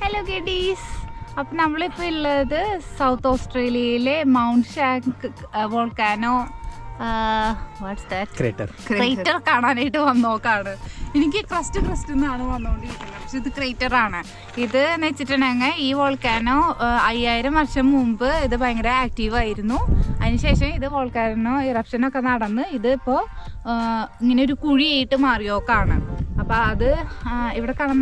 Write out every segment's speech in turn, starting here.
Hello ഗഡീസ്. അപ്പം നമ്മളിപ്പോൾ ഉള്ളത് സൗത്ത് ഓസ്ട്രേലിയയിലെ മൗണ്ട് ഷാങ്ക് വോൾക്കാനോ ക്രേറ്റർ കാണാനായിട്ട് വന്നോക്കാണ്. എനിക്ക് ക്രസ്റ്റ് എന്നാണ് വന്നുകൊണ്ടിരിക്കുന്നത്, പക്ഷെ ഇത് ക്രേറ്റർ ആണ്. ഇത് എന്ന് വെച്ചിട്ടുണ്ടെങ്കിൽ ഈ വോൾക്കാനോ 5000 വർഷം മുമ്പ് ഇത് ഭയങ്കര ആക്റ്റീവ് ആയിരുന്നു. അതിനുശേഷം ഇത് വോൾക്കാനോ ഇറപ്ഷനൊക്കെ നടന്ന് ഇതിപ്പോൾ ഇങ്ങനെ ഒരു കുഴിയായിട്ട് മാറിയോക്കാണ്. അപ്പോൾ അത് ഇവിടെ കാണാൻ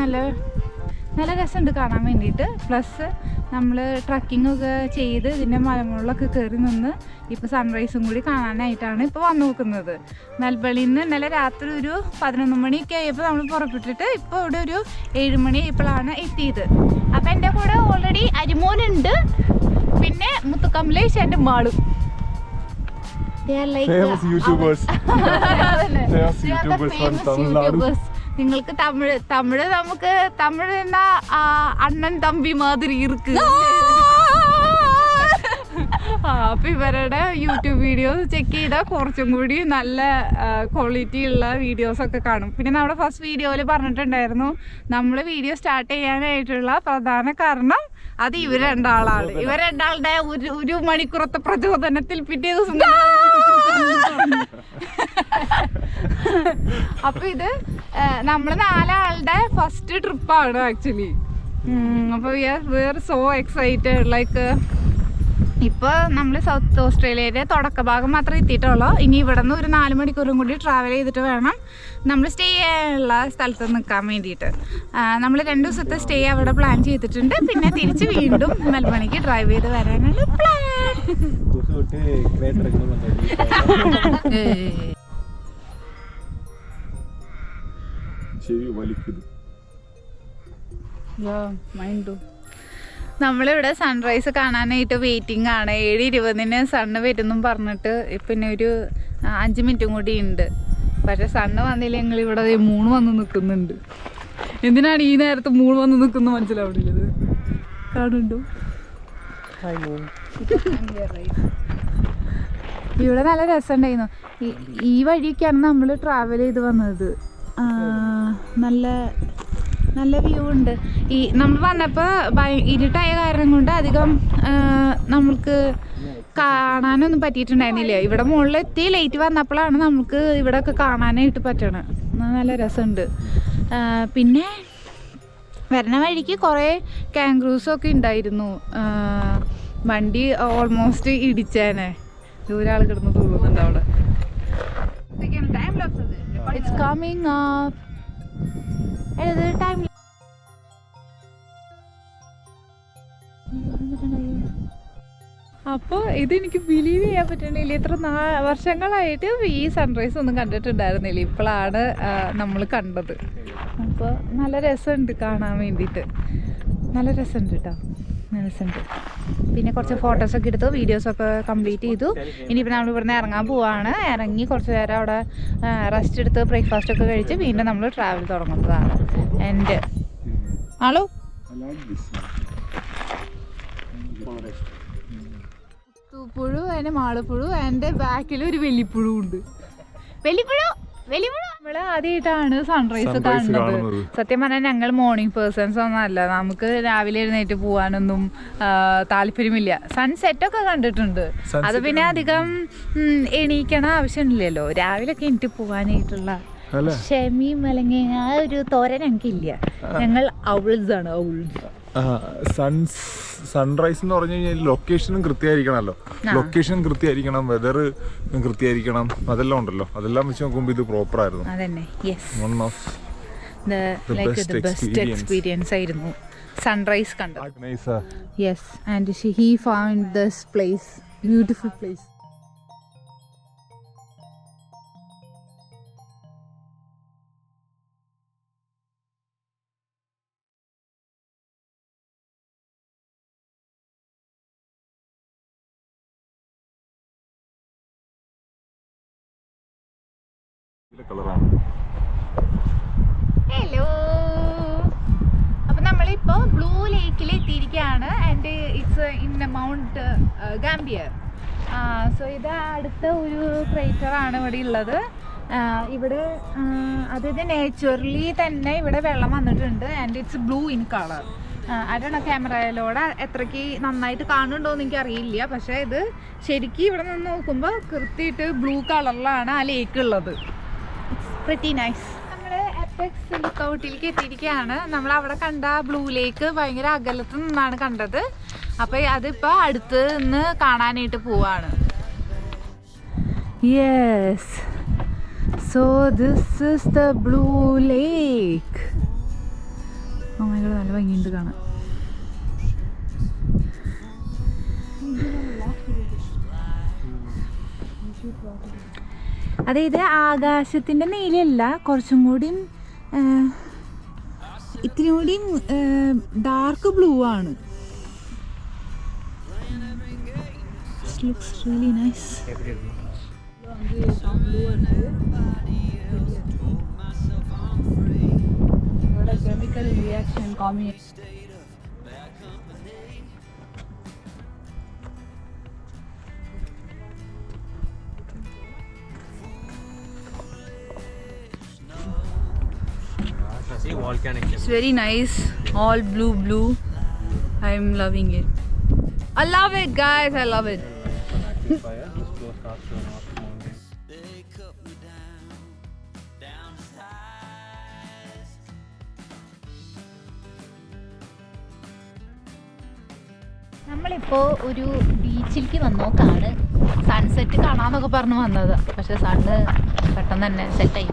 നല്ല രസമുണ്ട് കാണാൻ വേണ്ടിയിട്ട്. പ്ലസ് നമ്മൾ ട്രക്കിംഗ് ഒക്കെ ചെയ്ത് ഇതിൻ്റെ മലമുകളിലൊക്കെ കയറി നിന്ന് ഇപ്പോൾ സൺറൈസും കൂടി കാണാനായിട്ടാണ് ഇപ്പോൾ വന്നു നോക്കുന്നത്. മെൽബണിൽ നിന്ന് ഇന്നലെ രാത്രി ഒരു 11 മണിയൊക്കെ ആയപ്പോൾ നമ്മൾ പുറപ്പെട്ടിട്ട് ഇപ്പോൾ ഇവിടെ ഒരു 7 മണി ആയപ്പോഴാണ് എത്തിയത്. അപ്പം എൻ്റെ കൂടെ ഓൾറെഡി അരിമോനുണ്ട്, പിന്നെ മുത്തുക്കമലേഷ് എൻ്റെ മാളും. നിങ്ങൾക്ക് തമിഴ് നമുക്ക് തമിഴ് എന്ന അണ്ണൻ തമ്പി മാതിരി ഇருக்கு. അപ്പൊ ഇവരുടെ യൂട്യൂബ് വീഡിയോസ് ചെക്ക് ചെയ്താൽ കുറച്ചും കൂടി നല്ല ക്വാളിറ്റി ഉള്ള വീഡിയോസ് ഒക്കെ കാണും. പിന്നെ നമ്മുടെ ഫസ്റ്റ് വീഡിയോയിൽ പറഞ്ഞിട്ടുണ്ടായിരുന്നു, നമ്മൾ വീഡിയോ സ്റ്റാർട്ട് ചെയ്യാനായിട്ടുള്ള പ്രധാന കാരണം അത് ഇവർ രണ്ടാളാണ്. ഇവർ രണ്ടാളുടെ ഒരു മണിക്കൂറത്തെ പ്രചോദനത്തിൽ പിറ്റേ ദിവസം അപ്പൊ ഇത് നമ്മൾ 4 ആളുടെ ഫസ്റ്റ് ട്രിപ്പാണ് ആക്ച്വലി. അപ്പൊ we are so excited. Like ഇപ്പൊ നമ്മൾ സൗത്ത് ഓസ്ട്രേലിയയുടെ തുടക്ക ഭാഗം മാത്രമേ എത്തിയിട്ടുള്ളൂ. ഇനി ഇവിടെ നിന്ന് ഒരു 4 മണിക്കൂറും കൂടി ട്രാവൽ ചെയ്തിട്ട് വേണം നമ്മൾ സ്റ്റേ ചെയ്യാനുള്ള സ്ഥലത്ത് നിൽക്കാൻ വേണ്ടിയിട്ട്. നമ്മൾ 2 ദിവസത്തെ സ്റ്റേ അവിടെ പ്ലാൻ ചെയ്തിട്ടുണ്ട്. പിന്നെ തിരിച്ച് വീണ്ടും മെൽബണിക്ക് ഡ്രൈവ് ചെയ്ത് വരാനാണ് പ്ലാൻ. നമ്മളിവിടെ സൺറൈസ് കാണാനായിട്ട് വെയിറ്റിംഗ് ആണ്. 7:20 സണ്ണ് വരുന്നും പറഞ്ഞിട്ട് പിന്നെ ഒരു 5 മിനിറ്റും കൂടി ഉണ്ട്. പക്ഷെ സണ്ണ് വന്നില്ല. ഞങ്ങളിവിടെ 3 വന്ന് നിൽക്കുന്നുണ്ട്. എന്തിനാണ് ഈ നേരത്ത് 3 വന്ന് നിൽക്കുന്നത് മനസ്സിലാവുന്നില്ലത്. കാണുന്നുണ്ടോ? ഇവിടെ നല്ല രസമുണ്ടായിരുന്നു. ഈ വഴിയൊക്കെയാണ് നമ്മൾ ട്രാവൽ ചെയ്ത് വന്നത്. നല്ല വ്യൂ ഉണ്ട്. ഈ നമ്മൾ വന്നപ്പോൾ ഇരുട്ടായ കാരണം കൊണ്ട് അധികം നമുക്ക് കാണാനൊന്നും പറ്റിയിട്ടുണ്ടായിരുന്നില്ല. ഇവിടെ മുകളിലെത്തി ലൈറ്റ് വന്നപ്പോഴാണ് നമുക്ക് ഇവിടെ ഒക്കെ കാണാനായിട്ട് പറ്റണത്. നല്ല രസമുണ്ട്. പിന്നെ വരുന്ന വഴിക്ക് കുറേ കാംഗ്രൂസൊക്കെ ഉണ്ടായിരുന്നു. വണ്ടി ഓൾമോസ്റ്റ് ഇടിച്ചേനെ. ഒരാൾ കിടന്ന് തുള്ളുന്നുണ്ട് അവിടെ. It's coming up. ടൈം അപ്പോൾ ഇതെനിക്ക് ബിലീവ് ചെയ്യാൻ പറ്റണില്ല. ഇത്ര വർഷങ്ങളായിട്ട് ഈ സൺറൈസ് ഒന്നും കണ്ടിട്ടുണ്ടായിരുന്നില്ല. ഇപ്പോഴാണ് നമ്മൾ കണ്ടത്. അപ്പോൾ നല്ല രസമുണ്ട് കാണാൻ വേണ്ടിയിട്ട്. നല്ല രസമുണ്ട് കേട്ടോ, നല്ല രസമുണ്ട്. പിന്നെ കുറച്ച് ഫോട്ടോസൊക്കെ എടുത്തു, വീഡിയോസൊക്കെ കംപ്ലീറ്റ് ചെയ്തു. ഇനിയിപ്പോൾ നമ്മൾ ഇവിടുന്ന് ഇറങ്ങാൻ പോവാണ്. ഇറങ്ങി കുറച്ച് നേരം അവിടെ റെസ്റ്റ് എടുത്ത് ബ്രേക്ക്ഫാസ്റ്റൊക്കെ കഴിച്ച് വീണ്ടും നമ്മൾ ട്രാവൽ തുടങ്ങുന്നതാണ്. എൻ്റെ ഹലോ പുഴു, അതിൻ്റെ മാളപ്പുഴു, എൻ്റെ ബാക്കിൽ ഒരു വെല്ലിപ്പുഴു ഉണ്ട്. നമ്മള് ആദ്യമായിട്ടാണ് സൺറൈസ് കാണുന്നത്. സത്യം പറഞ്ഞാൽ ഞങ്ങൾ മോർണിംഗ് പേഴ്സൺസ് ഒന്നും അല്ല. നമുക്ക് രാവിലെ എഴുന്നേറ്റ് പോകാനൊന്നും താല്പര്യമില്ല. സൺസെറ്റൊക്കെ കണ്ടിട്ടുണ്ട്, അത് പിന്നെ അധികം എണീക്കണ ആവശ്യമില്ലല്ലോ. രാവിലെ ഒക്കെ എനിക്ക് പോകാനായിട്ടുള്ള ക്ഷമയും അല്ലെങ്കിൽ ആ ഒരു തോരൻ ഞങ്ങൾക്കില്ല. ഞങ്ങൾ ഔൾസ് ആണ്, ഔൾസ്. സൺറൈസ് എന്ന് പറഞ്ഞു കഴിഞ്ഞാൽ ലൊക്കേഷനും കൃത്യമായിരിക്കണമല്ലോ. ലൊക്കേഷൻ കൃത്യമായിരിക്കണം, വെതർ കൃത്യമായിരിക്കണം, അതെല്ലാം ഉണ്ടല്ലോ. അതെല്ലാം വെച്ച് നോക്കുമ്പോൾ ഇത് പ്രോപ്പർ ആയിരുന്നു. One of the best experience ആയിരുന്നു സൺറൈസ് കണ്ടത്. Yes, and he found this place beautiful place. Hello, അപ്പൊ നമ്മളിപ്പോ ബ്ലൂ ലേക്കിൽ എത്തിയിരിക്കുകയാണ്. And it's in mount Gambier. So ഇത് അടുത്ത ഒരു ക്രേറ്റർ ആണ് ഇവിടെ ഉള്ളത്. ഇവിടെ അതായത് നേച്ചുറലി തന്നെ ഇവിടെ വെള്ളം വന്നിട്ടുണ്ട്. And it's blue in colour. അതാണ് ക്യാമറയിലൂടെ എത്രയ്ക്ക് നന്നായിട്ട് കാണുന്നുണ്ടോന്ന് എനിക്ക് അറിയില്ല. പക്ഷെ ഇത് ശരിക്കും ഇവിടെ നിന്ന് നോക്കുമ്പോൾ കൃത്യമായിട്ട് ബ്ലൂ കളറിലാണ് ആ ലേക്ക് ഉള്ളത്. Pretty nice. നമ്മള് അപ്പെക്സ് ലുക്കൗട്ടിലേക്ക് എത്തിയിരിക്കുകയാണ്. നമ്മൾ അവിടെ കണ്ട ബ്ലൂ ലേക്ക് ഭയങ്കര അകലത്ത് നിന്നാണ് കണ്ടത്. അപ്പൊ അതിപ്പോ അടുത്ത് നിന്ന് കാണാനായിട്ട് പോവാണ്. Yes, so this is the blue lake. Oh my God, നല്ല ഭംഗിയുണ്ട് കാണാൻ. അതായത് ആകാശത്തിന്റെ നീലയല്ല, കുറച്ചും കൂടിയും ഇത്തിരി കൂടിയും ഡാർക്ക് ബ്ലൂ ആണ്. Looks really nice. Chemical reaction combination. It's very nice. All blue. I'm loving it. I love it, guys. I love it. നമ്മളിപ്പോ ഒരു ബീച്ചിലേക്ക് വന്നോക്കാണ്. സൺസെറ്റ് കാണാന്നൊക്കെ പറഞ്ഞു വന്നത്, പക്ഷെ സണ്ണ് പെട്ടെന്ന് തന്നെ സെറ്റായി.